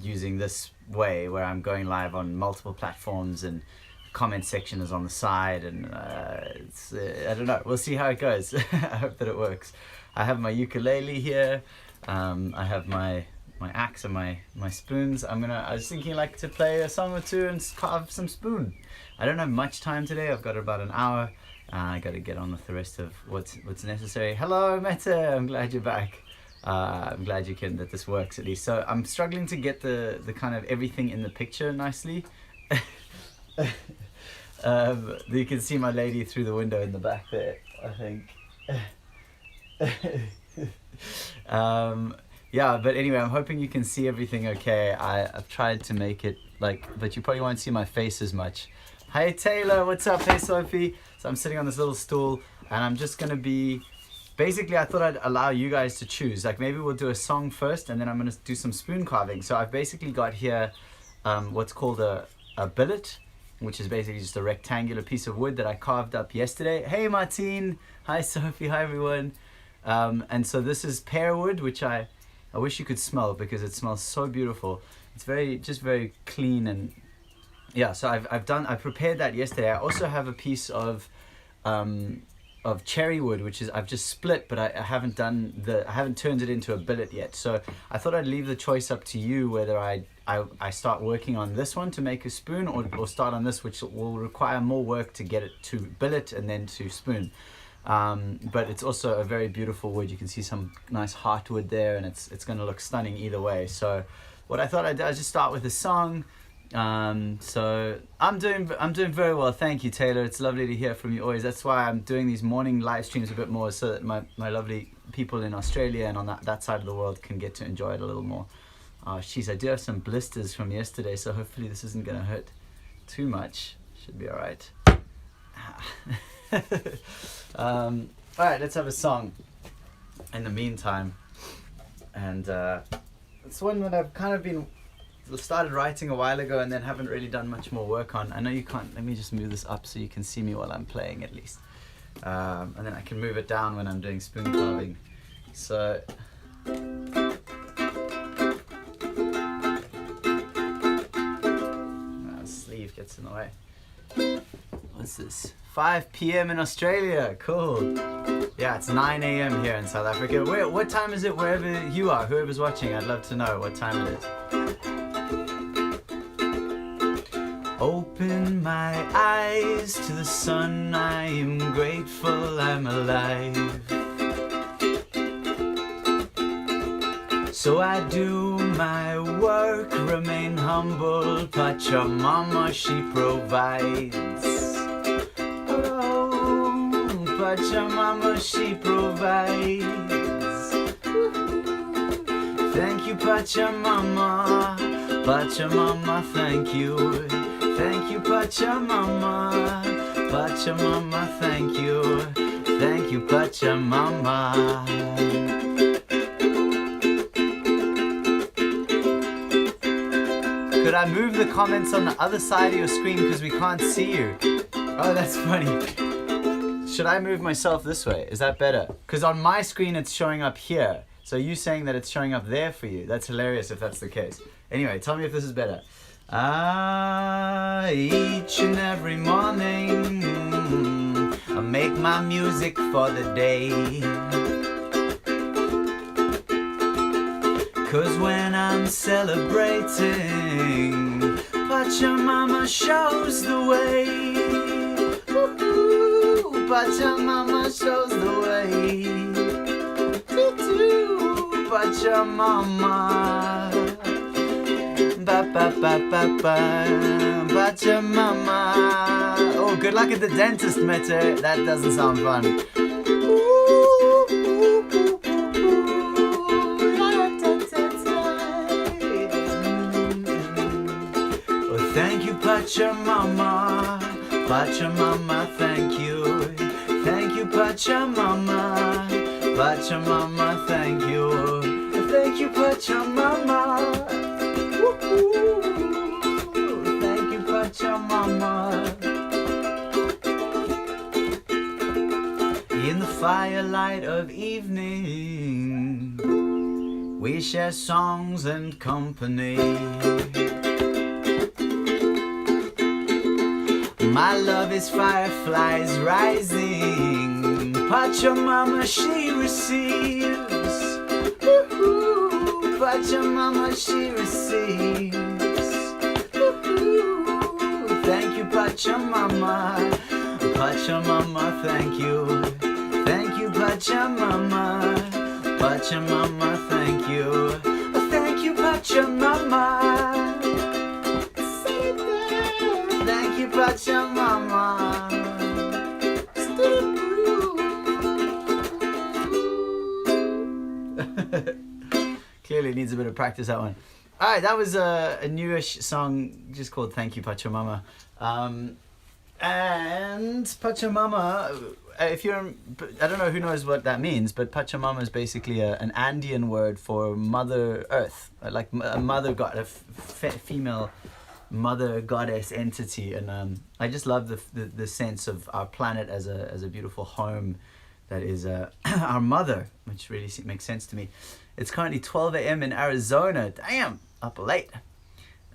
using this way where I'm going live on multiple platforms and the comment section is on the side, and I don't know, we'll see how it goes. I hope that it works. I have my ukulele here, I have my axe and my spoons. I was thinking like to play a song or two and carve some spoon. I don't have much time today. I've got about an hour. I got to get on with the rest of what's necessary. Hello, Meta. I'm glad you're back. I'm glad that this works at least. So I'm struggling to get the kind of everything in the picture nicely. You can see my lady through the window in the back there, I think. Yeah, but anyway, I'm hoping you can see everything okay. I've tried to make it but you probably won't see my face as much. Hi Taylor, what's up? Hey Sophie. So I'm sitting on this little stool and I'm just gonna be, basically I thought I'd allow you guys to choose. Like maybe we'll do a song first and then I'm gonna do some spoon carving. So I've basically got here what's called a billet, which is basically just a rectangular piece of wood that I carved up yesterday. Hey Martine. Hi Sophie. Hi everyone. And so this is pear wood, which I wish you could smell because it smells so beautiful. It's very clean, and yeah. So I prepared that yesterday. I also have a piece of cherry wood, which is I've just split, but I haven't turned it into a billet yet. So I thought I'd leave the choice up to you whether I start working on this one to make a spoon or start on this, which will require more work to get it to billet and then to spoon. But it's also a very beautiful wood. You can see some nice heartwood there, and it's going to look stunning either way. So what I thought I'd do is just start with a song. So I'm doing very well, thank you Taylor. It's lovely to hear from you always. That's why I'm doing these morning live streams a bit more, so that my lovely people in Australia and on that side of the world can get to enjoy it a little more. Oh jeez, I do have some blisters from yesterday, so hopefully this isn't going to hurt too much. Should be alright. Alright, let's have a song in the meantime. And it's one that I've kind of started writing a while ago and then haven't really done much more work on. I know you can't, let me just move this up so you can see me while I'm playing at least. And then I can move it down when I'm doing spoon carving. So sleeve gets in the way. What's this? 5 p.m. in Australia. Cool. Yeah, it's 9 a.m. here in South Africa. What time is it wherever you are? Whoever's watching, I'd love to know what time it is. Open my eyes to the sun. I am grateful I'm alive. So I do my work, remain humble. Pachamama, she provides. Pachamama, she provides. Thank you, Pachamama. Pachamama, thank you. Thank you, Pachamama. Pachamama, thank you. Thank you, Pachamama. Could I move the comments on the other side of your screen because we can't see you? Oh, that's funny. Should I move myself this way? Is that better? Because on my screen it's showing up here. So you saying that it's showing up there for you? That's hilarious if that's the case. Anyway, tell me if this is better. Each and every morning I make my music for the day. 'Cause when I'm celebrating, Pachamama shows the way. Pachamama shows the way. Pachamama. Ba ba ba ba ba. Pachamama. Oh, good luck at the dentist, Meta. That doesn't sound fun. Oh, thank you, Pachamama. Pachamama, thank you. Thank you, Pachamama. Pachamama, thank you. Thank you, Pachamama. Thank you, Pachamama. In the firelight of evening, We share songs and company. My love is fireflies rising. Pachamama she receives. Woo-hoo. Pachamama she receives. Woo-hoo. Thank you, Pachamama. Pachamama, thank you. Thank you, Pachamama. Pachamama, thank you. Thank you, Pachamama. Thank you, Pachamama. Clearly needs a bit of practice, that one. Alright, that was a newish song just called Thank You, Pachamama. And Pachamama, if you're, I don't know who knows what that means, but Pachamama is basically an Andean word for Mother Earth, like a mother god, a female mother goddess entity. And I just love the sense of our planet as a beautiful home that is our mother, which really makes sense to me. It's currently 12 a.m. in Arizona. Damn, up late.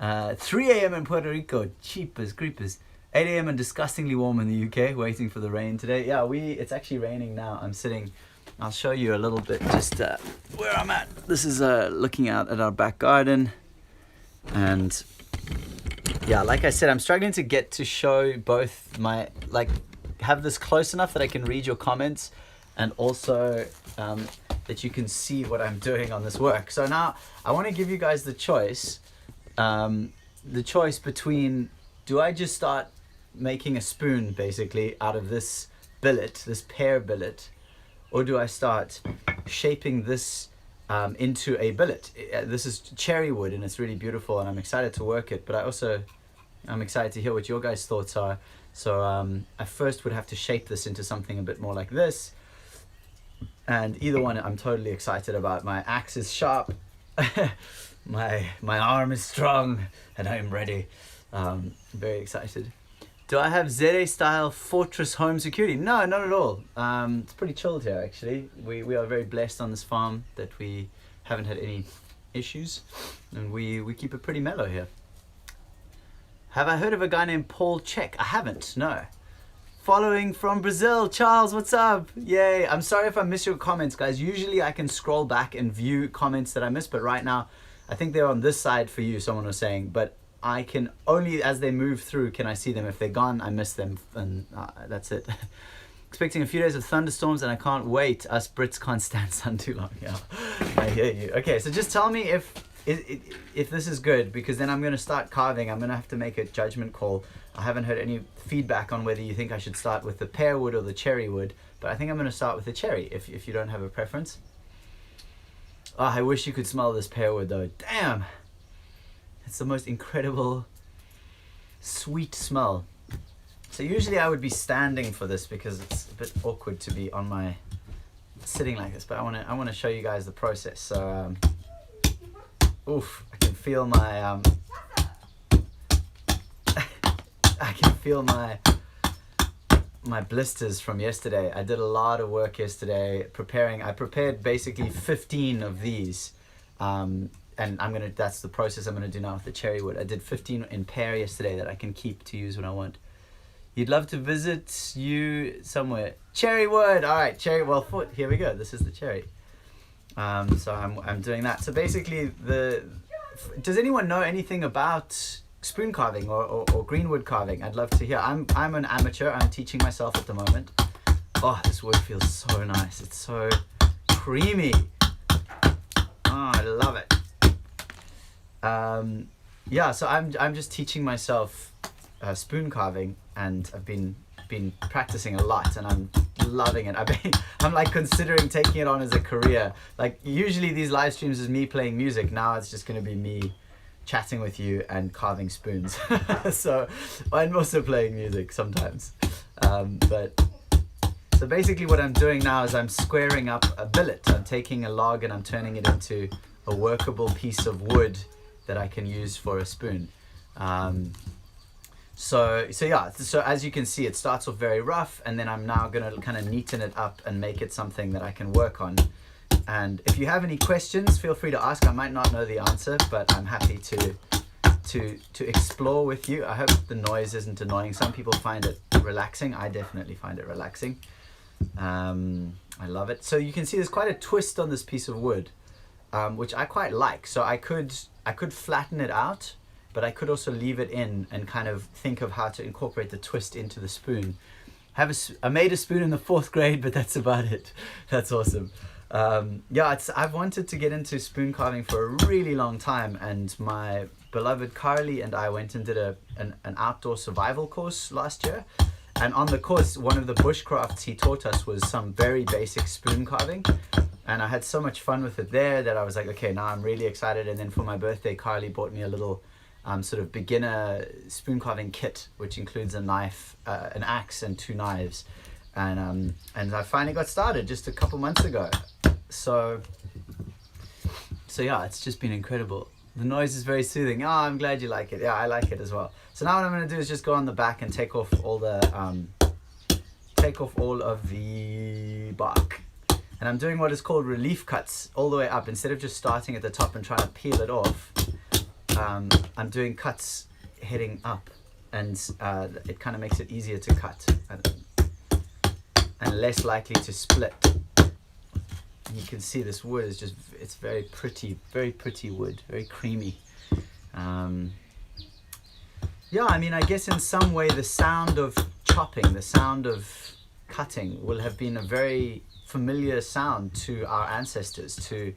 3 a.m. in Puerto Rico. Cheapers, creepers. 8 a.m. and disgustingly warm in the UK, waiting for the rain today. Yeah, it's actually raining now. I'm sitting, I'll show you a little bit just where I'm at. This is looking out at our back garden. And yeah, like I said, I'm struggling to get to show both my, have this close enough that I can read your comments and also that you can see what I'm doing on this work. So now I want to give you guys the choice between, do I just start making a spoon basically out of this billet, this pear billet, or do I start shaping this into a billet? This is cherry wood and it's really beautiful and I'm excited to work it, but I'm excited to hear what your guys' thoughts are. So I first would have to shape this into something a bit more like this, and either one I'm totally excited about. My axe is sharp, my arm is strong, and I am ready. Very excited. Do I have ZA style fortress home security? No, not at all. It's pretty chilled here actually. We are very blessed on this farm that we haven't had any issues, and we keep it pretty mellow here. Have I heard of a guy named Paul Check? I haven't, no. Following from Brazil, Charles, what's up? Yay. I'm sorry if I miss your comments, guys. Usually I can scroll back and view comments that I missed, but right now I think they're on this side for you, someone was saying, but I can only, as they move through, can I see them. If they're gone, I miss them, and that's it. Expecting a few days of thunderstorms, and I can't wait. Us Brits can't stand sun too long. Yeah, I hear you. Okay, so just tell me if this is good, because then I'm going to start carving. I'm going to have to make a judgment call. I haven't heard any feedback on whether you think I should start with the pear wood or the cherry wood, but I think I'm going to start with the cherry, if you don't have a preference. Oh, I wish you could smell this pear wood though. Damn! It's the most incredible, sweet smell. So usually I would be standing for this because it's a bit awkward to be on my, sitting like this, but I want to show you guys the process. So, oof, I can feel my, I can feel my blisters from yesterday. I did a lot of work yesterday preparing. I prepared basically 15 of these, and that's the process I'm gonna do now with the cherry wood. I did 15 in pear yesterday that I can keep to use when I want. You'd love to visit you somewhere. Cherry wood, all right, cherry, well, here we go. This is the cherry. So I'm doing that. So basically, does anyone know anything about spoon carving or greenwood carving? I'd love to hear. I'm an amateur. I'm teaching myself at the moment. Oh, this wood feels so nice. It's so creamy. Oh, I love it. Yeah, so I'm just teaching myself spoon carving, and I've been practicing a lot, and I'm loving it. I'm like considering taking it on as a career. Like usually these live streams is me playing music. Now it's just going to be me chatting with you and carving spoons. So I'm also playing music sometimes. So basically what I'm doing now is I'm squaring up a billet. I'm taking a log and I'm turning it into a workable piece of wood that I can use for a spoon. So as you can see, it starts off very rough, and then I'm now gonna kind of neaten it up and make it something that I can work on. And if you have any questions, feel free to ask. I might not know the answer, but I'm happy to explore with you. I hope the noise isn't annoying. Some people find it relaxing. I definitely find it relaxing. I love it. So you can see there's quite a twist on this piece of wood, which I quite like. So I could flatten it out, but I could also leave it in and kind of think of how to incorporate the twist into the spoon. I made a spoon in the 4th grade, but that's about it. That's awesome. Yeah, I've wanted to get into spoon carving for a really long time, and my beloved Carly and I went and did an outdoor survival course last year. And on the course, one of the bushcrafts he taught us was some very basic spoon carving. And I had so much fun with it there that I was like, okay, now I'm really excited. And then for my birthday, Carly bought me a little sort of beginner spoon carving kit, which includes a knife, an axe, and 2 knives. And I finally got started just a couple months ago. So yeah, it's just been incredible. The noise is very soothing. Oh, I'm glad you like it. Yeah, I like it as well. So now what I'm going to do is just go on the back and take off all of the bark. And I'm doing what is called relief cuts all the way up. Instead of just starting at the top and trying to peel it off, I'm doing cuts heading up, and it kind of makes it easier to cut and less likely to split. And you can see this wood is just, it's very pretty wood, very creamy. Yeah, I mean, I guess in some way the sound of chopping, the sound of cutting will have been a very familiar sound to our ancestors, to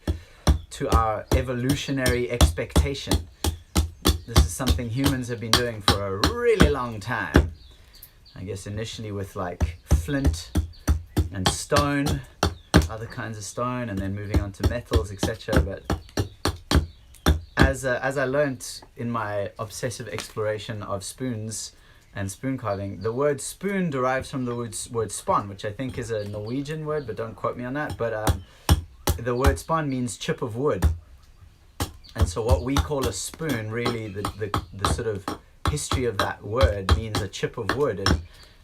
our evolutionary expectation. This is something humans have been doing for a really long time. I guess initially with like flint and stone, other kinds of stone, and then moving on to metals, etc. But as I learnt in my obsessive exploration of spoons and spoon carving, the word spoon derives from the word spon, which I think is a Norwegian word, but don't quote me on that. But the word spon means chip of wood. And so what we call a spoon, really the sort of history of that word means a chip of wood.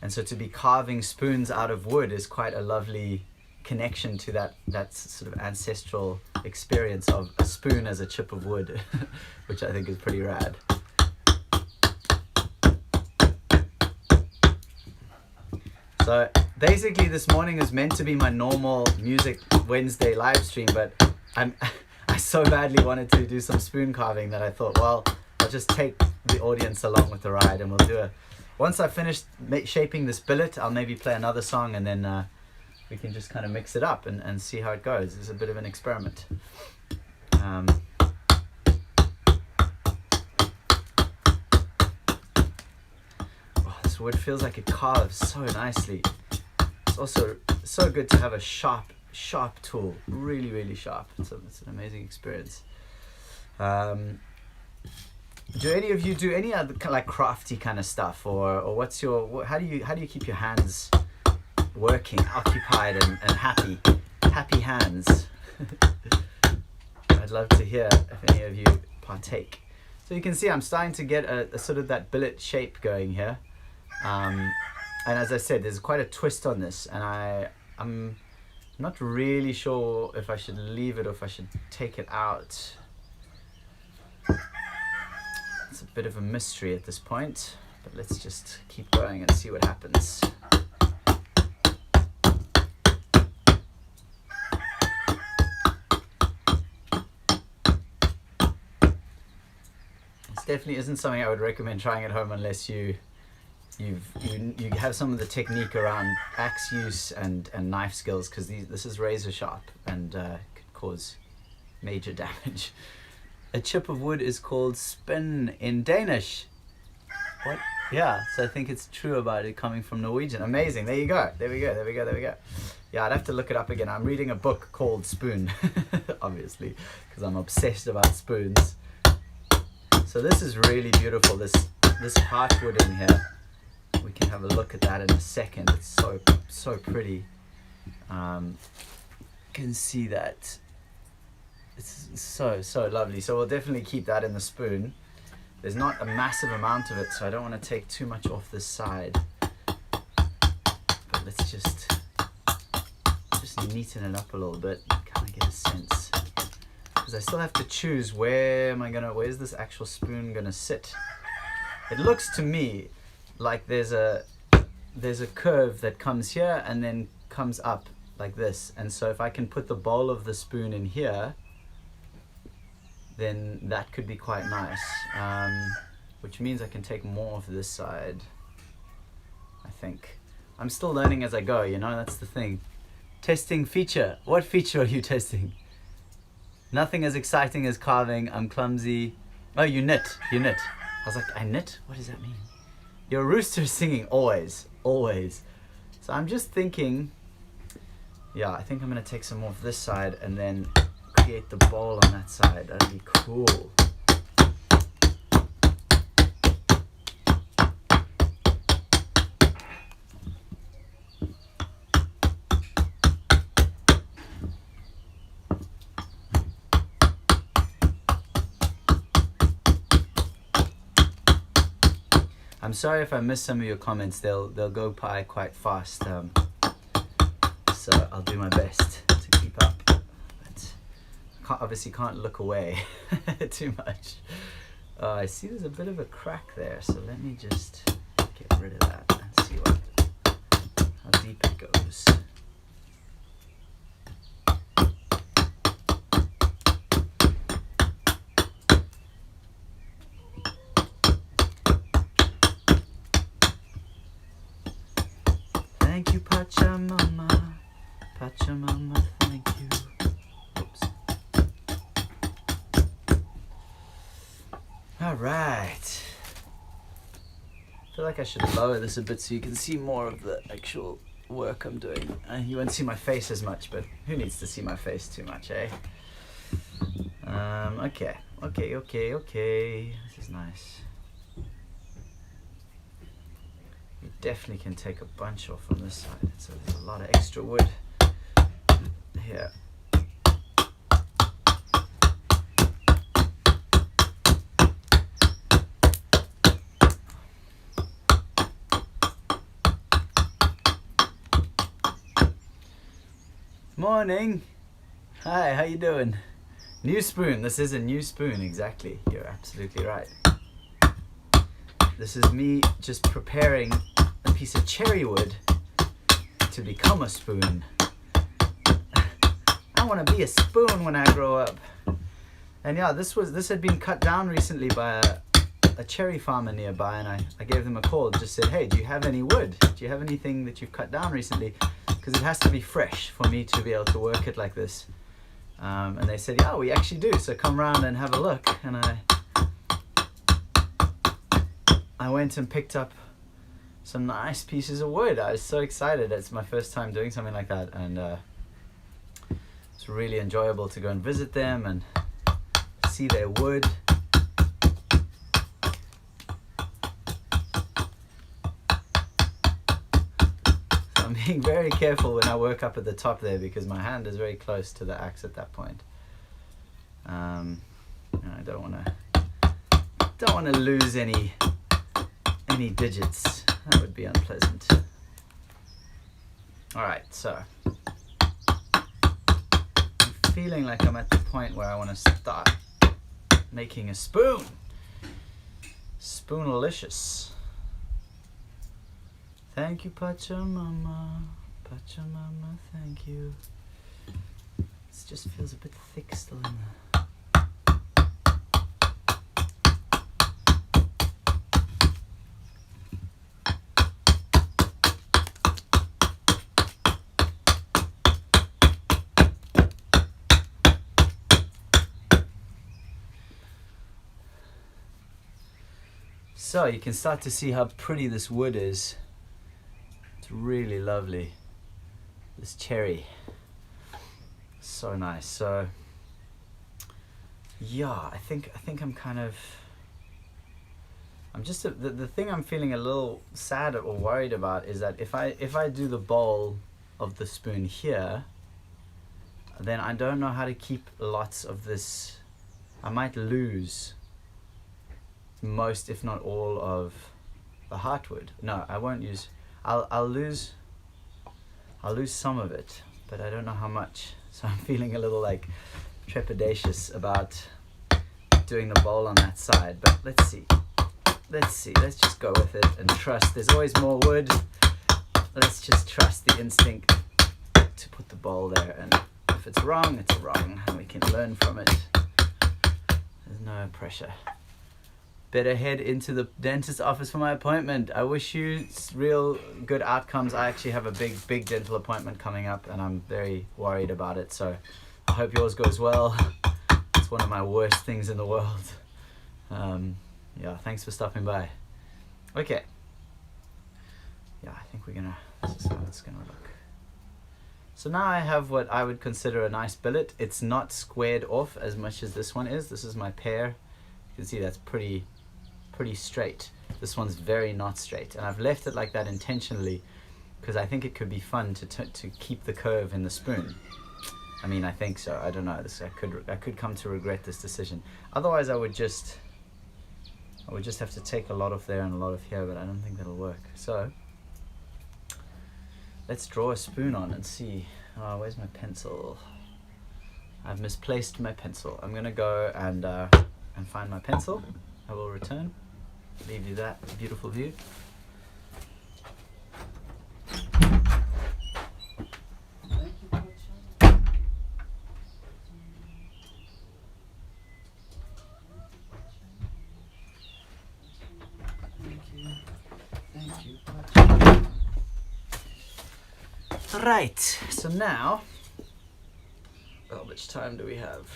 And so to be carving spoons out of wood is quite a lovely connection to that sort of ancestral experience of a spoon as a chip of wood, which I think is pretty rad. So basically this morning is meant to be my normal Music Wednesday live stream, but I so badly wanted to do some spoon carving that I thought, well, I'll just take the audience along with the ride, and we'll do once I finish shaping this billet, I'll maybe play another song, and then we can just kind of mix it up and see how it goes. It's a bit of an experiment. Oh, this wood feels like it carves so nicely. It's also so good to have a sharp tool, really sharp. It's an amazing experience. Do any of you do any other kind of like crafty kind of stuff, or what's your, how do you keep your hands working, occupied, and happy hands? I'd love to hear if any of you partake. So you can see I'm starting to get a sort of that billet shape going here, and as I said, there's quite a twist on this, and I'm not really sure if I should leave it or if I should take it out. It's a bit of a mystery at this point, but let's just keep going and see what happens. This definitely isn't something I would recommend trying at home unless you have some of the technique around axe use and knife skills, because this is razor sharp and could cause major damage. A chip of wood is called spin in Danish. What? Yeah, so I think it's true about it coming from Norwegian. Amazing. There you go. There we go. Yeah, I'd have to look it up again. I'm reading a book called Spoon, obviously, because I'm obsessed about spoons. So this is really beautiful, this heartwood in here. We can have a look at that in a second. It's so pretty. You can see that. It's so lovely. So we'll definitely keep that in the spoon. There's not a massive amount of it, so I don't want to take too much off this side. But let's just neaten it up a little bit. Kind to get a sense, because I still have to choose where's this actual spoon gonna sit. It looks to me like there's a curve that comes here and then comes up like this, and so if I can put the bowl of the spoon in here, then that could be quite nice, which means I can take more of this side, I think. I'm still learning as I go, you know, that's the thing. Testing feature. What feature are you testing? Nothing as exciting as carving. I'm clumsy. Oh, you knit. I was like, I knit? What does that mean? Your rooster is singing always. So I'm just thinking, yeah, I think I'm going to take some more of this side and then create the bowl on that side. That'd be cool. I'm sorry if I missed some of your comments. They'll go by quite fast, so I'll do my best to keep up. But obviously can't look away too much. I see there's a bit of a crack there, so let me just get rid of that and see how deep it goes. Thank you, Pachamama. Pachamama, thank you. Oops. All right. I feel like I should lower this a bit so you can see more of the actual work I'm doing. You won't see my face as much, but who needs to see my face too much, eh? Okay. This is nice. You definitely can take a bunch off on this side, so there's a lot of extra wood here. Morning! Hi, how you doing? New spoon. This is a new spoon, exactly. You're absolutely right. This is me just preparing a piece of cherry wood to become a spoon. I want to be a spoon when I grow up. And yeah, this had been cut down recently by a cherry farmer nearby, and I gave them a call and just said, hey, do you have any wood? Do you have anything that you've cut down recently? Because it has to be fresh for me to be able to work it like this. And they said, yeah, we actually do, so come round and have a look. And I went and picked up some nice pieces of wood. I was so excited. It's my first time doing something like that, and it's really enjoyable to go and visit them and see their wood. So I'm being very careful when I work up at the top there, because my hand is very close to the axe at that point. And I don't want to lose any digits. That would be unpleasant. Alright, so I'm feeling like I'm at the point where I want to start making a spoon. Spoonalicious. Thank you, Pachamama. Pachamama, thank you. This just feels a bit thick still in there. So you can start to see how pretty this wood is. It's really lovely. This cherry. So nice. So yeah, I think I'm just the thing I'm feeling a little sad or worried about is that if I do the bowl of the spoon here, then I don't know how to keep lots of this. I might lose most, if not all, of the heartwood. No, I won't use. I'll lose some of it, but I don't know how much. So I'm feeling a little like trepidatious about doing the bowl on that side, but let's see. Let's just go with it and trust. There's always more wood. Let's just trust the instinct to put the bowl there, and if it's wrong, it's wrong, and we can learn from it. There's no pressure. Better head into the dentist's office for my appointment. I wish you real good outcomes. I actually have a big dental appointment coming up, and I'm very worried about it, so I hope yours goes well. It's one of my worst things in the world. Yeah, thanks for stopping by. Okay. Yeah, I think this is how it's gonna look. So now I have what I would consider a nice billet. It's not squared off as much as this one is. This is my pear. You can see that's pretty straight. This one's very not straight, and I've left it like that intentionally because I think it could be fun to keep the curve in the spoon. I mean, I think so. I don't know. I could come to regret this decision. Otherwise, I would just have to take a lot off there and a lot of here, but I don't think that'll work. So let's draw a spoon on and see. Oh, where's my pencil? I've misplaced my pencil. I'm gonna go and find my pencil. I will return. Leave you that beautiful view. Right, so now, how much time do we have?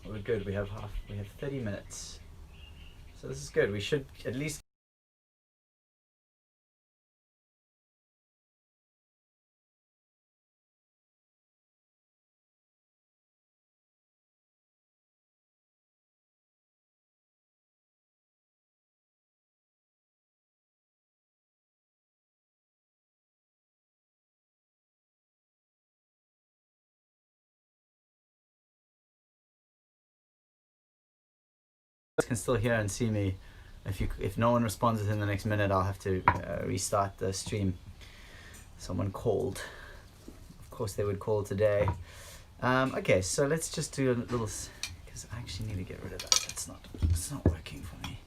We're good, we have 30 minutes. So this is good, we should at least can still hear and see me. If no one responds within the next minute, I'll have to restart the stream. Someone called. Of course they would call today. Okay, so let's just do a little, because I actually need to get rid of that. It's not working for me.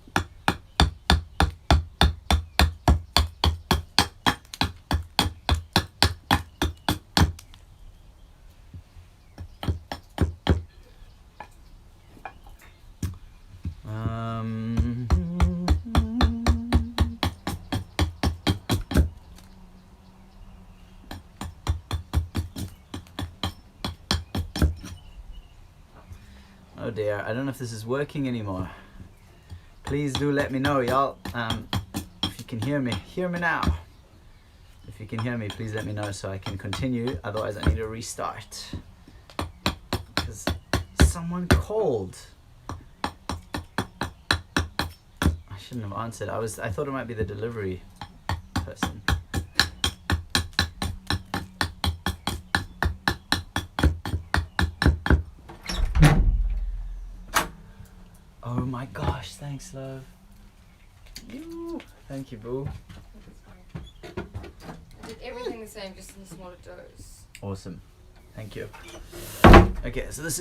Oh dear, I don't know if this is working anymore. Please do let me know, y'all. If you can hear me now. If you can hear me, please let me know so I can continue. Otherwise, I need to restart. Because someone called. I shouldn't have answered. I thought it might be the delivery person. Oh my gosh, thanks, love. Thank you, boo. I did everything the same, just in a smaller dose. Awesome. Thank you. Okay, so this is